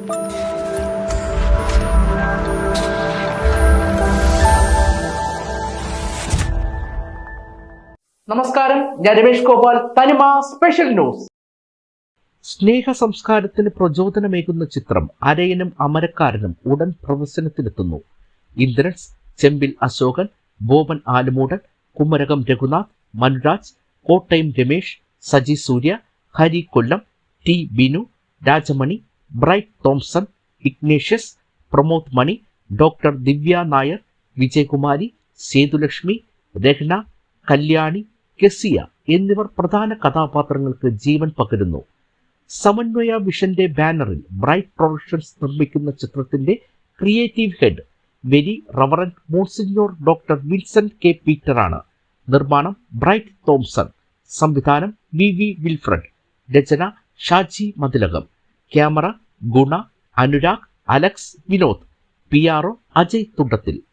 നമസ്കാരം, ഞാൻ രമേഷ് ഗോപാൽ. തനിമ സ്പെഷ്യൽ ന്യൂസ്. സ്നേഹ സംസ്കാരത്തിന് പ്രചോദനമേകുന്ന ചിത്രം അരയനും അമരക്കാരനും ഉടൻ പ്രദർശനത്തിലെത്തുന്നു. Indrans, Chembil Ashokan, Boban Alummoodan, Kumarakom Reghunath, Manuraj, Kottayam Ramesh, Saji Surya, Hari Kollam, T Binu, Rajamani, Bright Thomson, Ignatius, Pramod Mani, doctor Divya Nair, Vijayakumari, Sethulakshmi, Rahna, Kalyani, Kezia എന്നിവർ പ്രധാന കഥാപാത്രങ്ങൾക്ക് ജീവൻ പകരുന്നു. സമന്വയ വിഷന്റെ ബാനറിൽ ബ്രൈറ്റ് പ്രൊഡക്ഷൻസ് നിർമ്മിക്കുന്ന ചിത്രത്തിന്റെ creative head very reverend monsignor doctor Vincent K പീറ്ററാണ്. നിർമ്മാണം ബ്രൈറ്റ് തോംസൺ, സംവിധാനം വി വിൽഫ്രഡ്, രചന Shaji Mathilakam, camera Guna, Anurag, Alex, Vinod, PRO Ajay Thundathil.